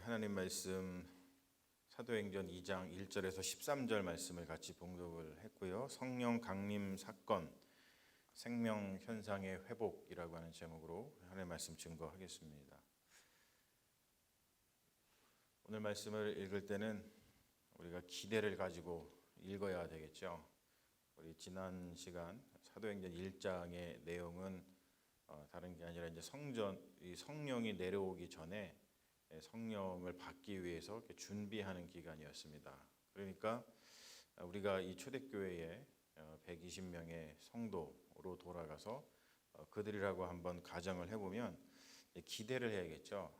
하나님 말씀 사도행전 2장 1절에서 13절 말씀을 같이 봉독을 했고요. 성령 강림 사건, 생명 현상의 회복이라고 하는 제목으로 하나님 말씀 증거하겠습니다. 오늘 말씀을 읽을 때는 우리가 기대를 가지고 읽어야 되겠죠. 우리 지난 시간 사도행전 1장의 내용은 다른 게 아니라 이제 성령이 내려오기 전에 성령을 받기 위해서 준비하는 기간이었습니다. 그러니까 우리가 이 초대교회에 120명의 성도로 돌아가서 그들이라고 한번 가정을 해보면 기대를 해야겠죠.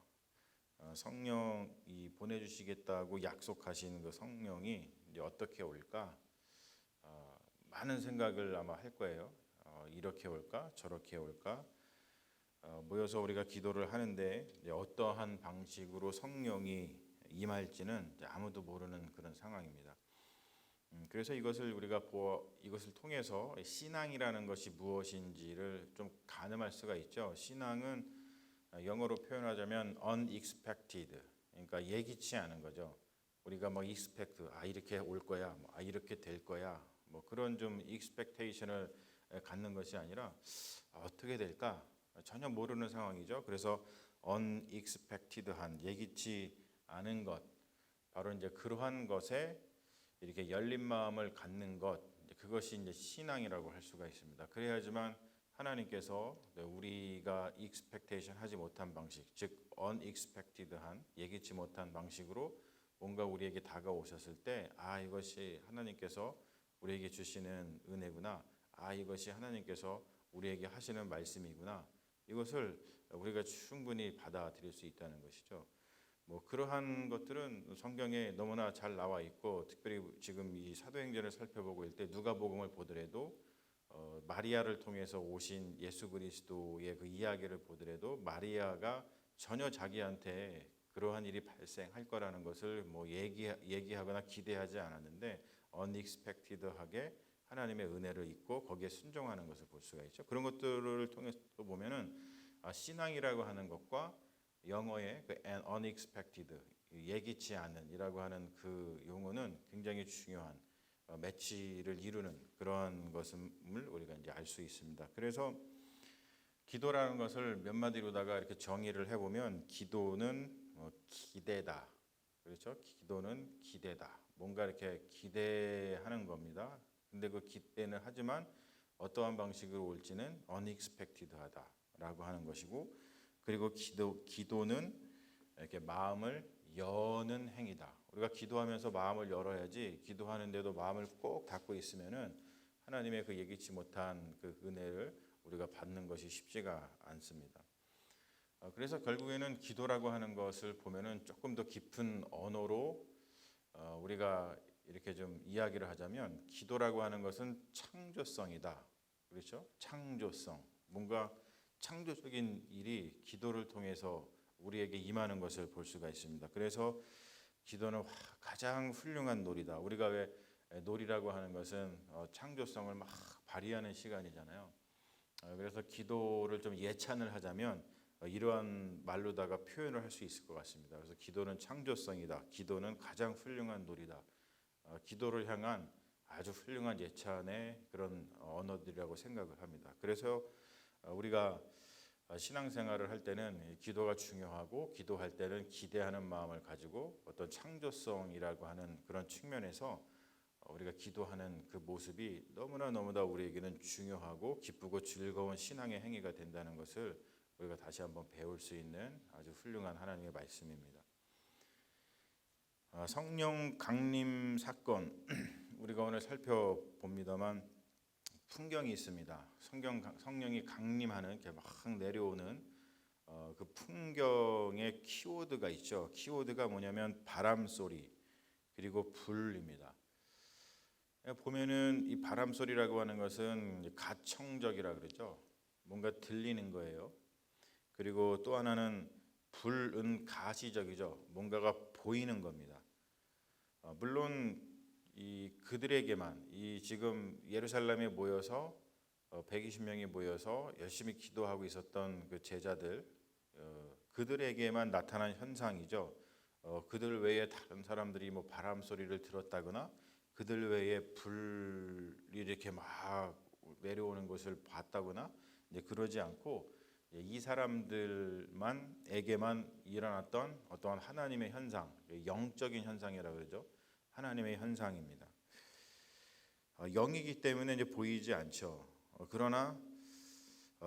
성령이 보내주시겠다고 약속하신 그 성령이 이제 어떻게 올까? 많은 생각을 아마 할 거예요. 이렇게 올까? 저렇게 올까? 모여서 우리가 기도를 하는데 어떠한 방식으로 성령이 임할지는 아무도 모르는 그런 상황입니다. 그래서 이것을 통해서 신앙이라는 것이 무엇인지를 좀 가늠할 수가 있죠. 신앙은 영어로 표현하자면 unexpected, 그러니까 예기치 않은 거죠. 우리가 expect, 이렇게 올 거야, 이렇게 될 거야, 그런 좀 expectation을 갖는 것이 아니라 어떻게 될까? 전혀 모르는 상황이죠. 그래서 unexpected한, 예기치 않은 것, 바로 이제 그러한 것에 이렇게 열린 마음을 갖는 것, 그것이 이제 신앙이라고 할 수가 있습니다. 그래야지만 하나님께서 우리가 expectation 하지 못한 방식, 즉 unexpected한, 예기치 못한 방식으로 뭔가 우리에게 다가오셨을 때, 이것이 하나님께서 우리에게 주시는 은혜구나, 이것이 하나님께서 우리에게 하시는 말씀이구나, 이것을 우리가 충분히 받아들일 수 있다는 것이죠. 그러한 것들은 성경에 너무나 잘 나와 있고, 특별히 지금 이 사도행전을 살펴보고 있을 때 누가복음을 보더라도 마리아를 통해서 오신 예수 그리스도의 그 이야기를 보더라도 마리아가 전혀 자기한테 그러한 일이 발생할 거라는 것을 얘기하거나 기대하지 않았는데 unexpected하게 하나님의 은혜를 잊고 거기에 순종하는 것을 볼 수가 있죠. 그런 것들을 통해서 보면은 신앙이라고 하는 것과 영어의 그 unexpected, 예기치 않은이라고 하는 그 용어는 굉장히 중요한 매치를 이루는 그런 것을 우리가 이제 알 수 있습니다. 그래서 기도라는 것을 몇 마디로다가 이렇게 정의를 해보면 기도는 기대다, 그렇죠? 기도는 기대다, 뭔가 이렇게 기대하는 겁니다. 근데 그 기대는 하지만 어떠한 방식으로 올지는 unexpected하다라고 하는 것이고, 그리고 기도는 이렇게 마음을 여는 행위다. 우리가 기도하면서 마음을 열어야지, 기도하는데도 마음을 꼭 닫고 있으면은 하나님의 그 예기치 못한 그 은혜를 우리가 받는 것이 쉽지가 않습니다. 그래서 결국에는 기도라고 하는 것을 보면은 조금 더 깊은 언어로 우리가 이렇게 좀 이야기를 하자면, 기도라고 하는 것은 창조성이다. 그렇죠? 창조성. 뭔가 창조적인 일이 기도를 통해서 우리에게 임하는 것을 볼 수가 있습니다. 그래서 기도는 가장 훌륭한 놀이다. 우리가 왜 놀이라고 하는 것은 창조성을 막 발휘하는 시간이잖아요. 그래서 기도를 좀 예찬을 하자면 이러한 말로다가 표현을 할 수 있을 것 같습니다. 그래서 기도는 창조성이다. 기도는 가장 훌륭한 놀이다. 기도를 향한 아주 훌륭한 예찬의 그런 언어들이라고 생각을 합니다. 그래서 우리가 신앙생활을 할 때는 기도가 중요하고, 기도할 때는 기대하는 마음을 가지고 어떤 창조성이라고 하는 그런 측면에서 우리가 기도하는 그 모습이 너무나 우리에게는 중요하고 기쁘고 즐거운 신앙의 행위가 된다는 것을 우리가 다시 한번 배울 수 있는 아주 훌륭한 하나님의 말씀입니다. 성령 강림 사건 우리가 오늘 살펴봅니다만 풍경이 있습니다. 성령이 강림하는, 이렇게 막 내려오는 그 풍경의 키워드가 있죠. 키워드가 뭐냐면 바람 소리 그리고 불입니다. 보면은 이 바람 소리라고 하는 것은 가청적이라 그러죠. 뭔가 들리는 거예요. 그리고 또 하나는 불은 가시적이죠. 뭔가가 보이는 겁니다. 물론 그들에게만, 지금 예루살렘에 모여서 120명이 모여서 열심히 기도하고 있었던 그 제자들, 그들에게만 나타난 현상이죠. 그들 외에 다른 사람들이 뭐 바람 소리를 들었다거나 그들 외에 불이 이렇게 막 내려오는 것을 봤다거나 이제 그러지 않고 이 사람들만에게만 일어났던 어떠한 하나님의 현상, 영적인 현상이라 그러죠. 하나님의 현상입니다. 영이기 때문에 이제 보이지 않죠. 그러나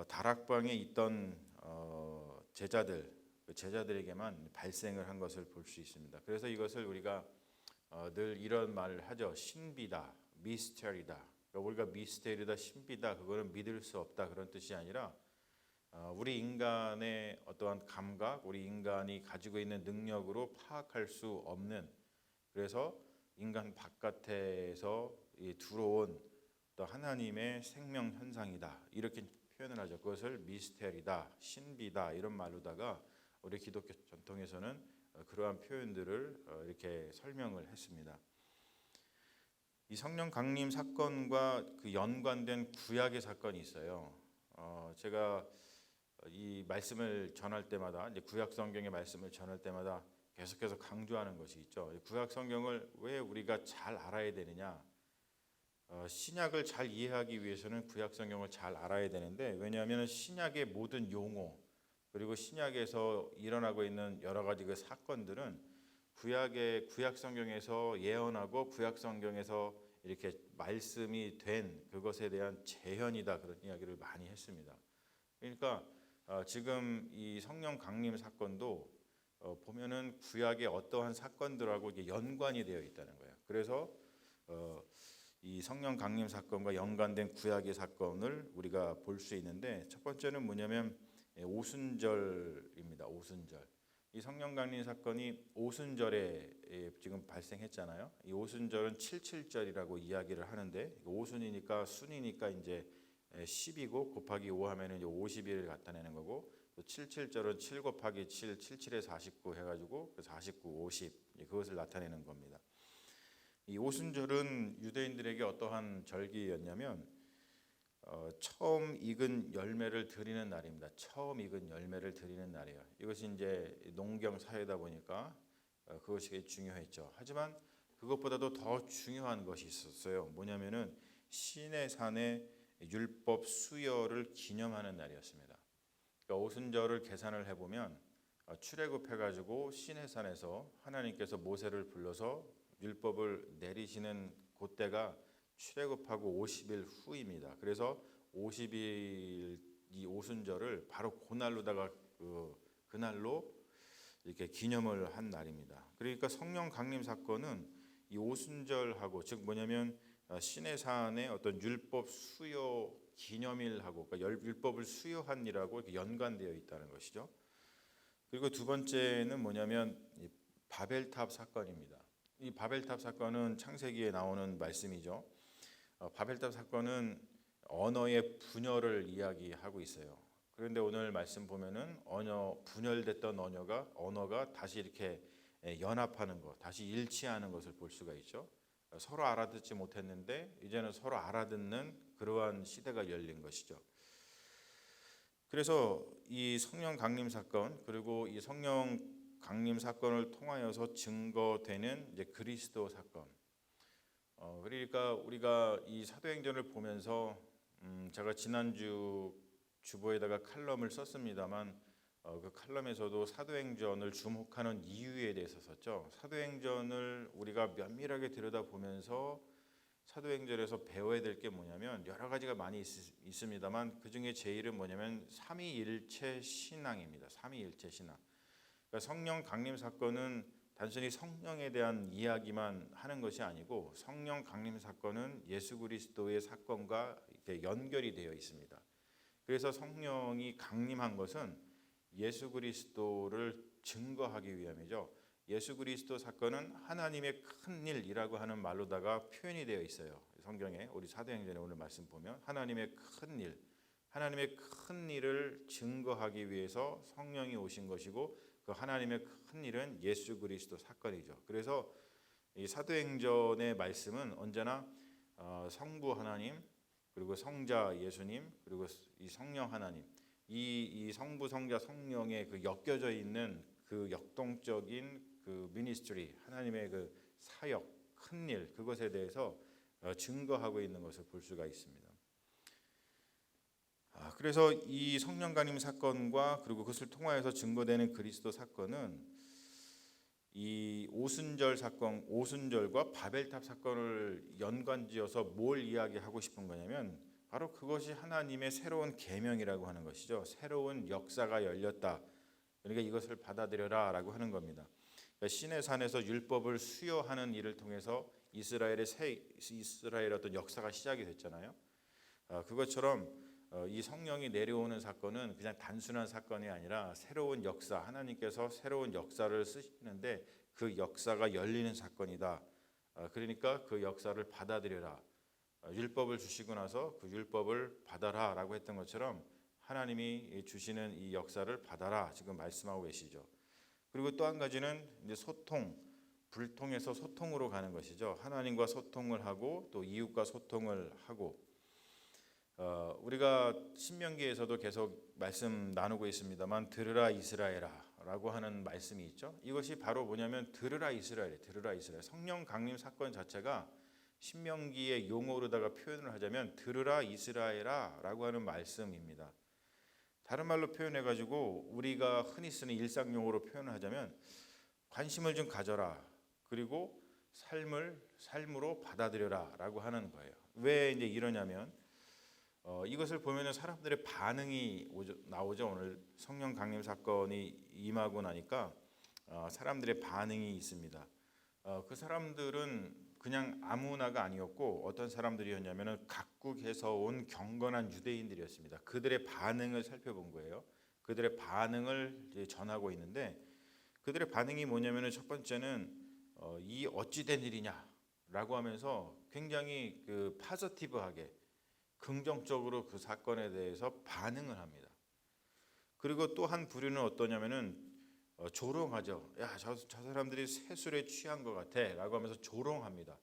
다락방에 있던 제자들, 그 제자들에게만 발생을 한 것을 볼 수 있습니다. 그래서 이것을 우리가 늘 이런 말을 하죠. 신비다, 미스터리다. 그러니까 우리가 미스터리다, 신비다, 그거는 믿을 수 없다 그런 뜻이 아니라 우리 인간의 어떠한 감각, 우리 인간이 가지고 있는 능력으로 파악할 수 없는, 그래서 인간 바깥에서 들어온 또 하나님의 생명 현상이다 이렇게 표현을 하죠. 그것을 미스테리다, 신비다 이런 말로다가 우리 기독교 전통에서는 그러한 표현들을 이렇게 설명을 했습니다. 이 성령 강림 사건과 그 연관된 구약의 사건이 있어요. 제가 이 말씀을 전할 때마다, 이제 구약 성경의 말씀을 전할 때마다 계속해서 강조하는 것이 있죠. 구약 성경을 왜 우리가 잘 알아야 되느냐? 신약을 잘 이해하기 위해서는 구약 성경을 잘 알아야 되는데, 왜냐하면 신약의 모든 용어 그리고 신약에서 일어나고 있는 여러 가지 그 사건들은 구약 성경에서 예언하고 구약 성경에서 이렇게 말씀이 된 그것에 대한 재현이다 그런 이야기를 많이 했습니다. 그러니까 지금 이 성령 강림 사건도 보면은 구약의 어떠한 사건들하고 이게 연관이 되어 있다는 거예요. 그래서 이 성령 강림 사건과 연관된 구약의 사건을 우리가 볼 수 있는데, 첫 번째는 뭐냐면 오순절입니다. 오순절. 이 성령 강림 사건이 오순절에 지금 발생했잖아요. 이 오순절은 7.7절이라고 이야기를 하는데, 오순이니까 순이니까 이제 10이고 곱하기 5 하면은 이제 50일을 나타내는 거고, 또 7.7절은 7 곱하기 7, 77에 49 해가지고 49, 50 그것을 나타내는 겁니다. 이 오순절은 유대인들에게 어떠한 절기였냐면 처음 익은 열매를 드리는 날입니다. 처음 익은 열매를 드리는 날이에요. 이것이 이제 농경 사회다 보니까 그것이 중요했죠. 하지만 그것보다도 더 중요한 것이 있었어요. 뭐냐면은 시내산의 율법 수여를 기념하는 날이었습니다. 그러니까 오순절을 계산을 해보면 출애굽해가지고 시내산에서 하나님께서 모세를 불러서 율법을 내리시는 그때가 출애굽하고 50일 후입니다. 그래서 50일 이 오순절을 바로 그날로다가 그날로 이렇게 기념을 한 날입니다. 그러니까 성령 강림 사건은 이 오순절하고, 즉 뭐냐면 시내산의 어떤 율법 수요 기념일하고, 그러니까 율법을 수요한 일하고 이렇게 연관되어 있다는 것이죠. 그리고 두 번째는 뭐냐면 이 바벨탑 사건입니다. 이 바벨탑 사건은 창세기에 나오는 말씀이죠. 바벨탑 사건은 언어의 분열을 이야기하고 있어요. 그런데 오늘 말씀 보면은 분열됐던 언어가 다시 이렇게 연합하는 것, 다시 일치하는 것을 볼 수가 있죠. 서로 알아듣지 못했는데 이제는 서로 알아듣는 그러한 시대가 열린 것이죠. 그래서 이 성령 강림 사건, 그리고 이 성령 강림 사건을 통하여서 증거되는 이제 그리스도 사건. 그러니까 우리가 이 사도행전을 보면서 제가 지난주 주보에다가 칼럼을 썼습니다만 그 칼럼에서도 사도행전을 주목하는 이유에 대해서 썼죠. 사도행전을 우리가 면밀하게 들여다보면서 사도행전에서 배워야 될 게 뭐냐면 여러 가지가 많이 있습니다만 그 중에 제일은 뭐냐면 삼위일체 신앙입니다. 삼위일체 신앙. 그러니까 성령 강림 사건은 단순히 성령에 대한 이야기만 하는 것이 아니고, 성령 강림 사건은 예수 그리스도의 사건과 이렇게 연결이 되어 있습니다. 그래서 성령이 강림한 것은 예수 그리스도를 증거하기 위함이죠. 예수 그리스도 사건은 하나님의 큰 일이라고 하는 말로다가 표현이 되어 있어요. 성경에 우리 사도행전에 오늘 말씀 보면 하나님의 큰 일, 하나님의 큰 일을 증거하기 위해서 성령이 오신 것이고, 그 하나님의 큰 일은 예수 그리스도 사건이죠. 그래서 이 사도행전의 말씀은 언제나 성부 하나님, 그리고 성자 예수님, 그리고 이 성령 하나님, 이 성부 성자 성령의 그 엮여져 있는 그 역동적인 그 미니스트리, 하나님의 그 사역, 큰 일, 그것에 대해서 증거하고 있는 것을 볼 수가 있습니다. 그래서 이 성령 강림 사건과 그리고 그것을 통하여서 증거되는 그리스도 사건은 이 오순절 사건, 오순절과 바벨탑 사건을 연관지어서 뭘 이야기하고 싶은 거냐면 바로 그것이 하나님의 새로운 계명이라고 하는 것이죠. 새로운 역사가 열렸다. 그러니까 이것을 받아들여라 라고 하는 겁니다. 그러니까 시내 산에서 율법을 수여하는 일을 통해서 이스라엘의 어떤 역사가 시작이 됐잖아요. 그것처럼 이 성령이 내려오는 사건은 그냥 단순한 사건이 아니라 새로운 역사, 하나님께서 새로운 역사를 쓰시는데 그 역사가 열리는 사건이다. 그러니까 그 역사를 받아들여라. 율법을 주시고 나서 그 율법을 받아라 라고 했던 것처럼 하나님이 주시는 이 역사를 받아라 지금 말씀하고 계시죠. 그리고 또 한 가지는 이제 소통, 불통에서 소통으로 가는 것이죠. 하나님과 소통을 하고 또 이웃과 소통을 하고 우리가 신명기에서도 계속 말씀 나누고 있습니다만 들으라 이스라엘아 라고 하는 말씀이 있죠. 이것이 바로 뭐냐면 들으라 이스라엘, 들으라 이스라엘. 성령 강림 사건 자체가 신명기의 용어로다가 표현을 하자면 들으라 이스라엘아 라고 하는 말씀입니다. 다른 말로 표현해가지고 우리가 흔히 쓰는 일상용어로 표현을 하자면 관심을 좀 가져라. 그리고 삶으로 받아들여라 라고 하는 거예요. 왜 이제 이러냐면 이것을 보면은 사람들의 반응이 나오죠. 오늘 성령 강림 사건이 임하고 나니까 사람들의 반응이 있습니다. 그 사람들은 그냥 아무나가 아니었고 어떤 사람들이었냐면은 각국에서 온 경건한 유대인들이었습니다. 그들의 반응을 살펴본 거예요. 그들의 반응을 이제 전하고 있는데 그들의 반응이 뭐냐면은 첫 번째는 이 어찌 된 일이냐라고 하면서 굉장히 그 파저티브하게 긍정적으로 그 사건에 대해서 반응을 합니다. 그리고 또 한 부류는 어떠냐면은 조롱하죠. 야, 저 사람들이 세술에 취한 것 같아라고 하면서 조롱합니다.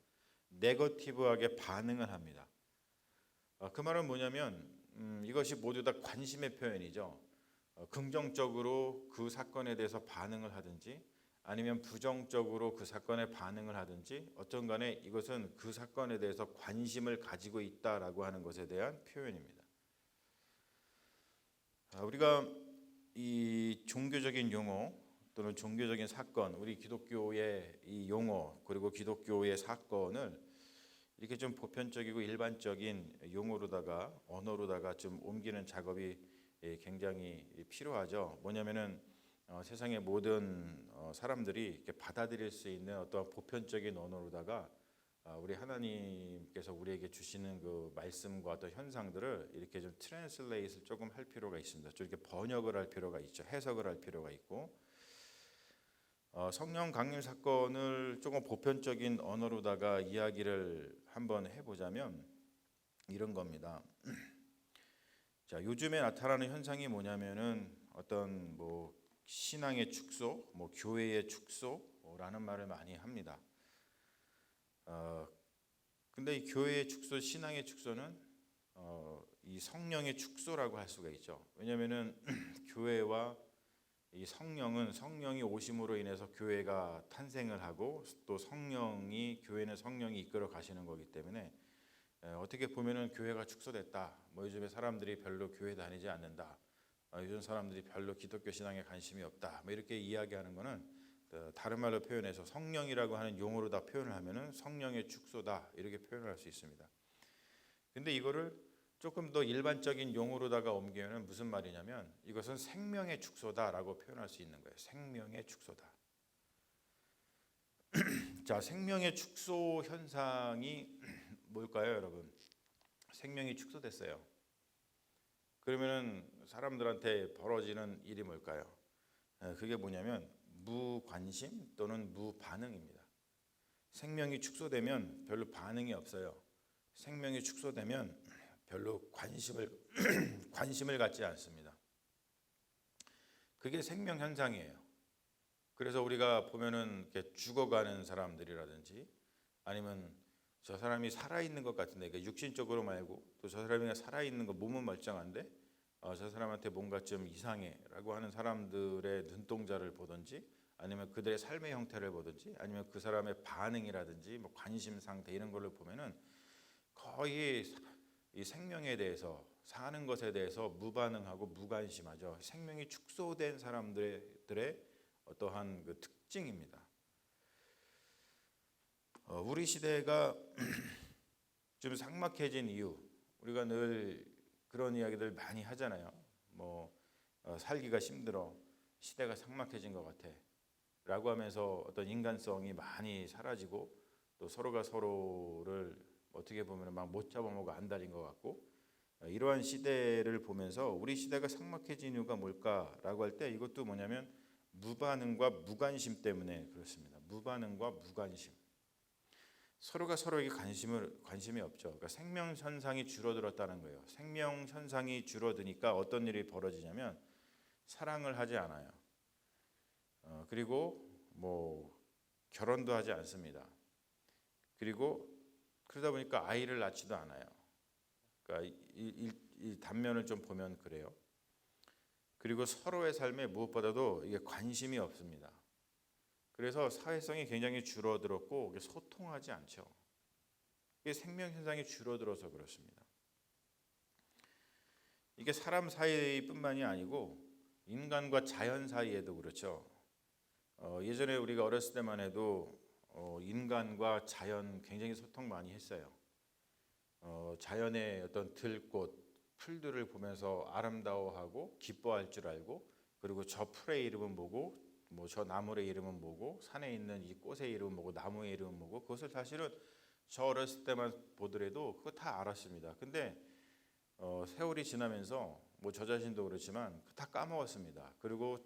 네거티브하게 반응을 합니다. 그 말은 뭐냐면 이것이 모두 다 관심의 표현이죠. 긍정적으로 그 사건에 대해서 반응을 하든지 아니면 부정적으로 그 사건에 반응을 하든지 어떤 간에 이것은 그 사건에 대해서 관심을 가지고 있다라고 하는 것에 대한 표현입니다. 우리가 이 종교적인 용어 또는 종교적인 사건, 우리 기독교의 이 용어 그리고 기독교의 사건을 이렇게 좀 보편적이고 일반적인 용어로다가 언어로다가 좀 옮기는 작업이 굉장히 필요하죠. 뭐냐면은 세상의 모든 사람들이 이렇게 받아들일 수 있는 어떤 보편적인 언어로다가 우리 하나님께서 우리에게 주시는 그 말씀과 어떤 현상들을 이렇게 좀 트랜슬레이트를 조금 할 필요가 있습니다. 좀 이렇게 번역을 할 필요가 있죠. 해석을 할 필요가 있고 성령 강림 사건을 조금 보편적인 언어로다가 이야기를 한번 해보자면 이런 겁니다. 자, 요즘에 나타나는 현상이 뭐냐면은 어떤 뭐 신앙의 축소, 뭐 교회의 축소라는 말을 많이 합니다. 근데 이 교회의 축소, 신앙의 축소는 이 성령의 축소라고 할 수가 있죠. 왜냐하면은 교회와 이 성령이 오심으로 인해서 교회가 탄생을 하고 또 교회는 성령이 이끌어 가시는 거기 때문에 어떻게 보면은 교회가 축소됐다. 뭐 요즘에 사람들이 별로 교회 다니지 않는다. 요즘 사람들이 별로 기독교 신앙에 관심이 없다. 뭐 이렇게 이야기하는 거는 다른 말로 표현해서 성령이라고 하는 용어로 다 표현을 하면은 성령의 축소다 이렇게 표현을 할 수 있습니다. 근데 이거를 조금 더 일반적인 용어로다가 옮기면 무슨 말이냐면 이것은 생명의 축소다라고 표현할 수 있는 거예요. 생명의 축소다. 자, 생명의 축소 현상이 뭘까요, 여러분? 생명이 축소됐어요. 그러면은 사람들한테 벌어지는 일이 뭘까요? 그게 뭐냐면 무관심 또는 무반응입니다. 생명이 축소되면 별로 반응이 없어요. 생명이 축소되면 별로 관심을 갖지 않습니다. 그게 생명 현상이에요. 그래서 우리가 보면은 이렇게 죽어가는 사람들이라든지 아니면 저 사람이 살아있는 것 같은데 육신적으로 말고 또 저 사람이 살아있는 거 몸은 멀쩡한데 저 사람한테 뭔가 좀 이상해라고 하는 사람들의 눈동자를 보든지, 아니면 그들의 삶의 형태를 보든지, 아니면 그 사람의 반응이라든지 뭐 관심 상태 이런 걸로 보면은 거의 이 생명에 대해서, 사는 것에 대해서 무반응하고 무관심하죠. 생명이 축소된 사람들의 어떠한 그 특징입니다. 우리 시대가 좀 삭막해진 이유, 우리가 늘 그런 이야기들 많이 하잖아요. 살기가 힘들어, 시대가 삭막해진 것 같아 라고 하면서 어떤 인간성이 많이 사라지고, 또 서로가 서로를 어떻게 보면 막 못 잡아먹어 안달인 것 같고, 이러한 시대를 보면서 우리 시대가 삭막해진 이유가 뭘까라고 할 때, 이것도 뭐냐면 무반응과 무관심 때문에 그렇습니다. 무반응과 무관심. 서로가 서로에게 관심이 없죠. 그러니까 생명 현상이 줄어들었다는 거예요. 생명 현상이 줄어드니까 어떤 일이 벌어지냐면 사랑을 하지 않아요. 그리고 결혼도 하지 않습니다. 그리고 그러다 보니까 아이를 낳지도 않아요. 그러니까 이 단면을 좀 보면 그래요. 그리고 서로의 삶에 무엇보다도 이게 관심이 없습니다. 그래서 사회성이 굉장히 줄어들었고 소통하지 않죠. 이게 생명 현상이 줄어들어서 그렇습니다. 이게 사람 사이뿐만이 아니고 인간과 자연 사이에도 그렇죠. 예전에 우리가 어렸을 때만 해도 인간과 자연 굉장히 소통 많이 했어요. 자연의 어떤 들꽃, 풀들을 보면서 아름다워하고 기뻐할 줄 알고, 그리고 저 풀의 이름은 뭐고, 저 나물의 이름은 뭐고, 산에 있는 이 꽃의 이름은 뭐고, 나무의 이름은 뭐고, 그것을 사실은 저 어렸을 때만 보더라도 그거 다 알았습니다. 근데 세월이 지나면서 저 자신도 그렇지만 다 까먹었습니다. 그리고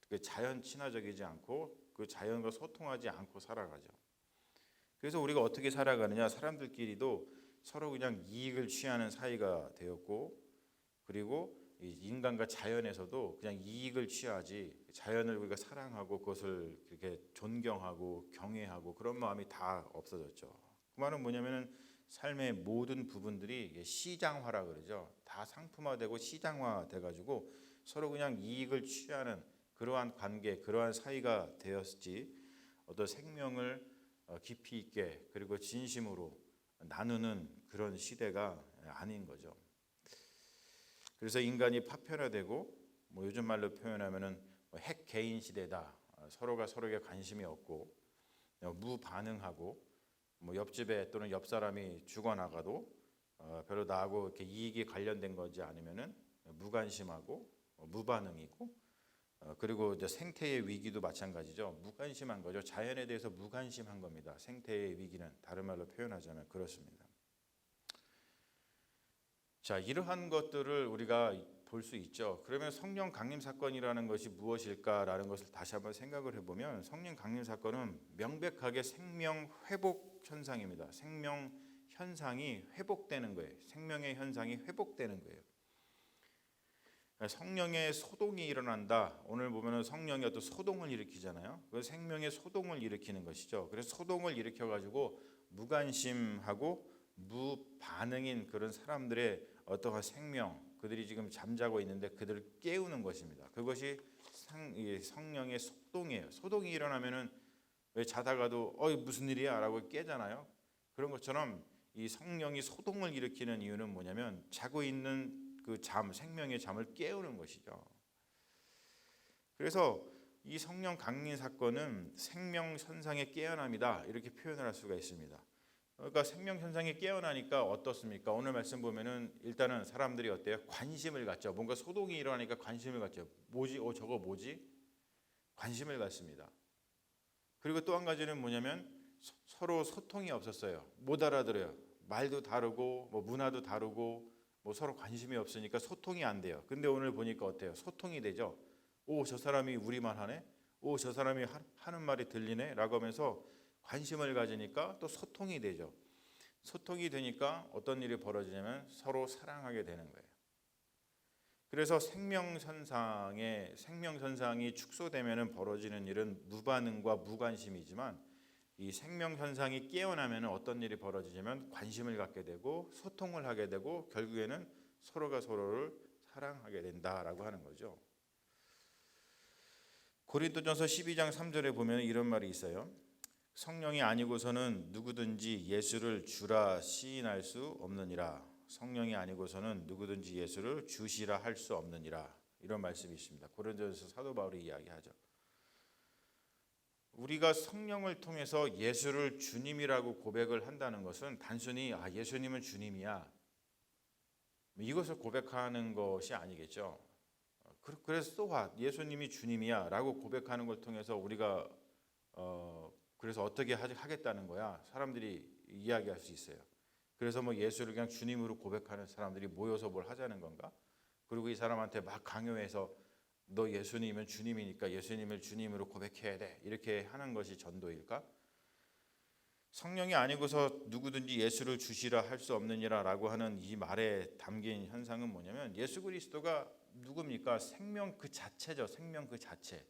그 자연 친화적이지 않고 그 자연과 소통하지 않고 살아가죠. 그래서 우리가 어떻게 살아가느냐, 사람들끼리도 서로 그냥 이익을 취하는 사이가 되었고, 그리고 이 인간과 자연에서도 그냥 이익을 취하지, 자연을 우리가 사랑하고 그것을 그렇게 존경하고 경외하고 그런 마음이 다 없어졌죠. 그 말은 뭐냐면은 삶의 모든 부분들이 시장화라 그러죠. 다 상품화되고 시장화돼 가지고 서로 그냥 이익을 취하는 그러한 관계, 그러한 사이가 되었지, 어떤 생명을 깊이 있게 그리고 진심으로 나누는 그런 시대가 아닌 거죠. 그래서 인간이 파편화되고, 요즘 말로 표현하면은 핵 개인 시대다. 서로가 서로에게 관심이 없고 무반응하고, 옆집에 또는 옆 사람이 죽어나가도 별로 나하고 이렇게 이익이 관련된 거지 않으면은 무관심하고 무반응이고, 그리고 이제 생태의 위기도 마찬가지죠. 무관심한 거죠. 자연에 대해서 무관심한 겁니다. 생태의 위기는 다른 말로 표현하자면 그렇습니다. 자, 이러한 것들을 우리가 볼 수 있죠. 그러면 성령 강림 사건이라는 것이 무엇일까라는 것을 다시 한번 생각을 해보면, 성령 강림 사건은 명백하게 생명 회복 현상입니다. 생명 현상이 회복되는 거예요. 생명의 현상이 회복되는 거예요. 성령의 소동이 일어난다. 오늘 보면은 성령이 어떤 소동을 일으키잖아요. 그 생명의 소동을 일으키는 것이죠. 그래서 소동을 일으켜 가지고 무관심하고 무반응인 그런 사람들의 어떠한 생명, 그들이 지금 잠자고 있는데 그들을 깨우는 것입니다. 그것이 성령의 소동이에요. 소동이 일어나면은 왜 자다가도 무슨 일이야라고 깨잖아요. 그런 것처럼 이 성령이 소동을 일으키는 이유는 뭐냐면 자고 있는 그 생명의 잠을 깨우는 것이죠. 그래서 이 성령 강림 사건은 생명 현상의 깨어남이다, 이렇게 표현을 할 수가 있습니다. 그러니까 생명 현상이 깨어나니까 어떻습니까? 오늘 말씀 보면은 일단은 사람들이 어때요? 관심을 갖죠. 뭔가 소동이 일어나니까 관심을 갖죠. 뭐지? 저거 뭐지? 관심을 갖습니다. 그리고 또 한 가지는 뭐냐면 서로 소통이 없었어요. 못 알아들어요. 말도 다르고 문화도 다르고 서로 관심이 없으니까 소통이 안 돼요. 근데 오늘 보니까 어때요? 소통이 되죠. 저 사람이 우리말 하네. 저 사람이 하는 말이 들리네. 라고 하면서 관심을 가지니까 또 소통이 되죠. 소통이 되니까 어떤 일이 벌어지냐면 서로 사랑하게 되는 거예요. 그래서 생명 현상이 축소되면 벌어지는 일은 무반응과 무관심이지만, 이 생명 현상이 깨어나면 어떤 일이 벌어지냐면 관심을 갖게 되고 소통을 하게 되고, 결국에는 서로가 서로를 사랑하게 된다라고 하는 거죠. 고린도전서 12장 3절에 보면 이런 말이 있어요. 성령이 아니고서는 누구든지 예수를 주라 시인할 수 없느니라. 성령이 아니고서는 누구든지 예수를 주시라 할 수 없느니라. 이런 말씀이 있습니다. 고린도전서 사도 바울이 이야기하죠. 우리가 성령을 통해서 예수를 주님이라고 고백을 한다는 것은 단순히 예수님은 주님이야, 이것을 고백하는 것이 아니겠죠. 그래서 또 예수님이 주님이야 라고 고백하는 걸 통해서 우리가 그래서 어떻게 하겠다는 거야, 사람들이 이야기할 수 있어요. 그래서 뭐 예수를 그냥 주님으로 고백하는 사람들이 모여서 뭘 하자는 건가? 그리고 이 사람한테 막 강요해서 너 예수님은 주님이니까 예수님을 주님으로 고백해야 돼, 이렇게 하는 것이 전도일까? 성령이 아니고서 누구든지 예수를 주시라 할 수 없느니라 라고 하는 이 말에 담긴 현상은 뭐냐면, 예수 그리스도가 누굽니까? 생명 그 자체죠. 생명 그 자체.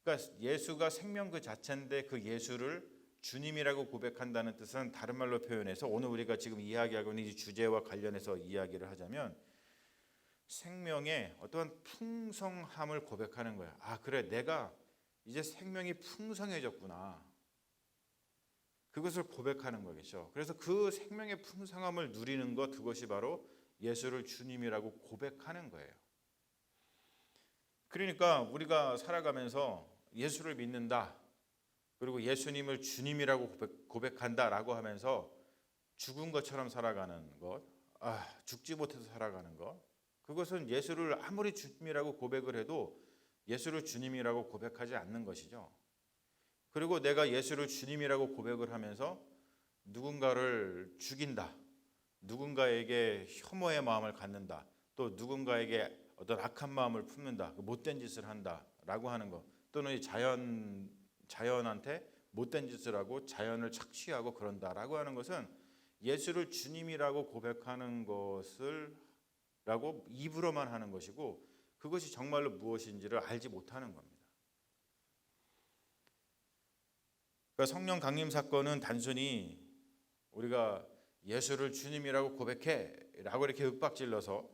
그러니까 예수가 생명 그 자체인데 그 예수를 주님이라고 고백한다는 뜻은, 다른 말로 표현해서 오늘 우리가 지금 이야기하고 있는 이 주제와 관련해서 이야기를 하자면, 생명의 어떤 풍성함을 고백하는 거야. 그래, 내가 이제 생명이 풍성해졌구나, 그것을 고백하는 거겠죠. 그래서 그 생명의 풍성함을 누리는 것, 그것이 바로 예수를 주님이라고 고백하는 거예요. 그러니까 우리가 살아가면서 예수를 믿는다, 그리고 예수님을 주님이라고 고백한다라고 하면서 죽은 것처럼 살아가는 것, 죽지 못해서 살아가는 것, 그것은 예수를 아무리 주님이라고 고백을 해도 예수를 주님이라고 고백하지 않는 것이죠. 그리고 내가 예수를 주님이라고 고백을 하면서 누군가를 죽인다, 누군가에게 혐오의 마음을 갖는다, 또 누군가에게 어떤 악한 마음을 품는다, 못된 짓을 한다라고 하는 것, 또는 이 자연한테 못된 짓을 하고 자연을 착취하고 그런다라고 하는 것은 예수를 주님이라고 고백하는 것을 라고 입으로만 하는 것이고, 그것이 정말로 무엇인지를 알지 못하는 겁니다. 그러니까 성령 강림 사건은 단순히 우리가 예수를 주님이라고 고백해 라고 이렇게 윽박질러서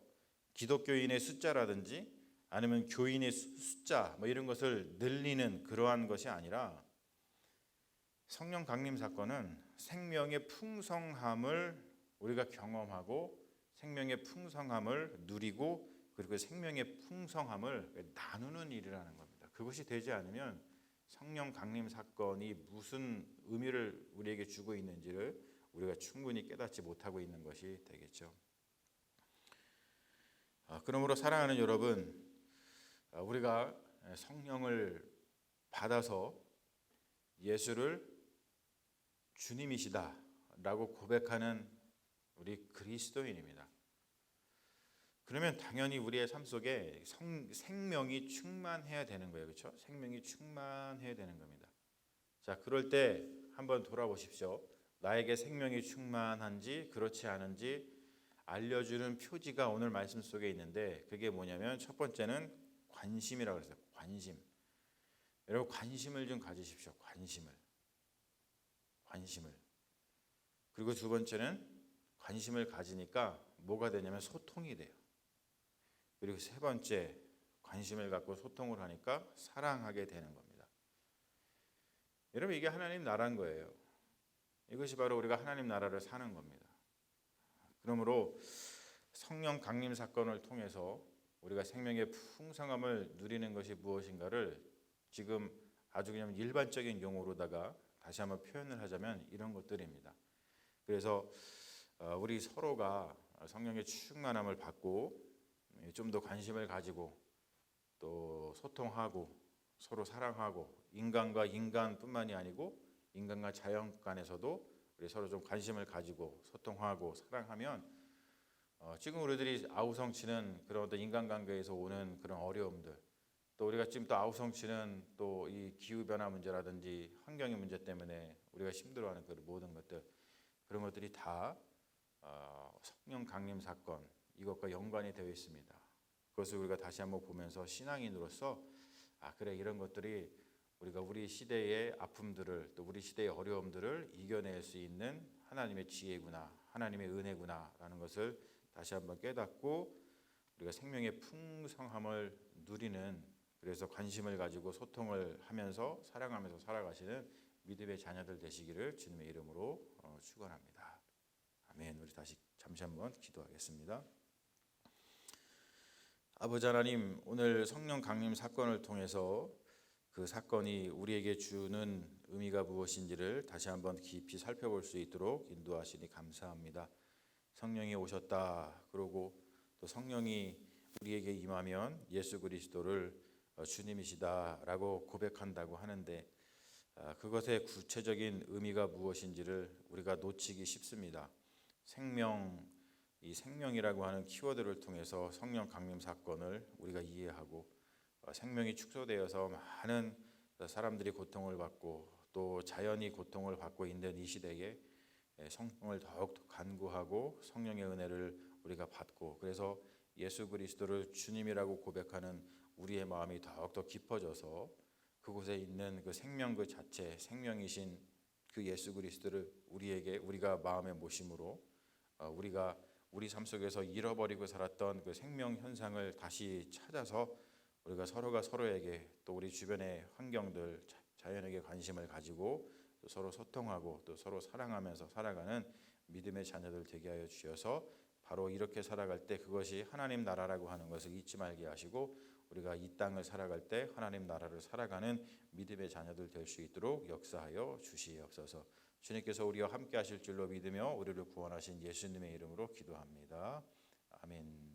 기독교인의 숫자라든지 아니면 교인의 숫자 이런 것을 늘리는 그러한 것이 아니라, 성령 강림 사건은 생명의 풍성함을 우리가 경험하고 생명의 풍성함을 누리고, 그리고 생명의 풍성함을 나누는 일이라는 겁니다. 그것이 되지 않으면 성령 강림 사건이 무슨 의미를 우리에게 주고 있는지를 우리가 충분히 깨닫지 못하고 있는 것이 되겠죠. 그러므로 사랑하는 여러분, 우리가 성령을 받아서 예수를 주님이시다라고 고백하는 우리 그리스도인입니다. 그러면 당연히 우리의 삶 속에 생명이 충만해야 되는 거예요. 그렇죠? 생명이 충만해야 되는 겁니다. 자, 그럴 때 한번 돌아보십시오. 나에게 생명이 충만한지 그렇지 않은지 알려주는 표지가 오늘 말씀 속에 있는데, 그게 뭐냐면 첫 번째는 관심이라고 했어요. 관심. 여러분, 관심을 좀 가지십시오. 관심을. 그리고 두 번째는 관심을 가지니까 뭐가 되냐면 소통이 돼요. 그리고 세 번째, 관심을 갖고 소통을 하니까 사랑하게 되는 겁니다. 여러분, 이게 하나님 나라인 거예요. 이것이 바로 우리가 하나님 나라를 사는 겁니다. 그러므로 성령 강림 사건을 통해서 우리가 생명의 풍성함을 누리는 것이 무엇인가를 지금 아주 그냥 일반적인 용어로다가 다시 한번 표현을 하자면 이런 것들입니다. 그래서 우리 서로가 성령의 충만함을 받고 좀 더 관심을 가지고 또 소통하고 서로 사랑하고, 인간과 인간뿐만이 아니고 인간과 자연 간에서도 우리 서로 좀 관심을 가지고 소통하고 사랑하면 지금 우리들이 아우성치는 그런 어떤 인간관계에서 오는 그런 어려움들, 또 우리가 지금 또 아우성치는 또 이 기후변화 문제라든지 환경의 문제 때문에 우리가 힘들어하는 그 모든 것들, 그런 것들이 다 성령 강림 사건 이것과 연관이 되어 있습니다. 그것을 우리가 다시 한번 보면서 신앙인으로서 그래, 이런 것들이 우리가 우리 시대의 아픔들을, 또 우리 시대의 어려움들을 이겨낼 수 있는 하나님의 지혜구나, 하나님의 은혜구나 라는 것을 다시 한번 깨닫고 우리가 생명의 풍성함을 누리는, 그래서 관심을 가지고 소통을 하면서 사랑하면서 살아가시는 믿음의 자녀들 되시기를 주님의 이름으로 축원합니다. 아멘. 우리 다시 잠시 한번 기도하겠습니다. 아버지 하나님, 오늘 성령 강림 사건을 통해서 그 사건이 우리에게 주는 의미가 무엇인지를 다시 한번 깊이 살펴볼 수 있도록 인도하시니 감사합니다. 성령이 오셨다. 그러고 또 성령이 우리에게 임하면 예수 그리스도를 주님이시다라고 고백한다고 하는데, 그것의 구체적인 의미가 무엇인지를 우리가 놓치기 쉽습니다. 이 생명이라고 하는 키워드를 통해서 성령 강림 사건을 우리가 이해하고, 생명이 축소되어서 많은 사람들이 고통을 받고 또 자연이 고통을 받고 있는 이 시대에 성령을 더욱 간구하고 성령의 은혜를 우리가 받고, 그래서 예수 그리스도를 주님이라고 고백하는 우리의 마음이 더욱더 깊어져서 그곳에 있는 그 생명 그 자체, 생명이신 그 예수 그리스도를 우리가 마음에 모심으로 우리가 우리 삶 속에서 잃어버리고 살았던 그 생명 현상을 다시 찾아서 우리가 서로가 서로에게 또 우리 주변의 환경들, 자연에게 관심을 가지고 또 서로 소통하고 또 서로 사랑하면서 살아가는 믿음의 자녀들 되게 하여 주셔서 바로 이렇게 살아갈 때 그것이 하나님 나라라고 하는 것을 잊지 말게 하시고, 우리가 이 땅을 살아갈 때 하나님 나라를 살아가는 믿음의 자녀들 될 수 있도록 역사하여 주시옵소서. 주님께서 우리와 함께 하실 줄로 믿으며 우리를 구원하신 예수님의 이름으로 기도합니다. 아멘.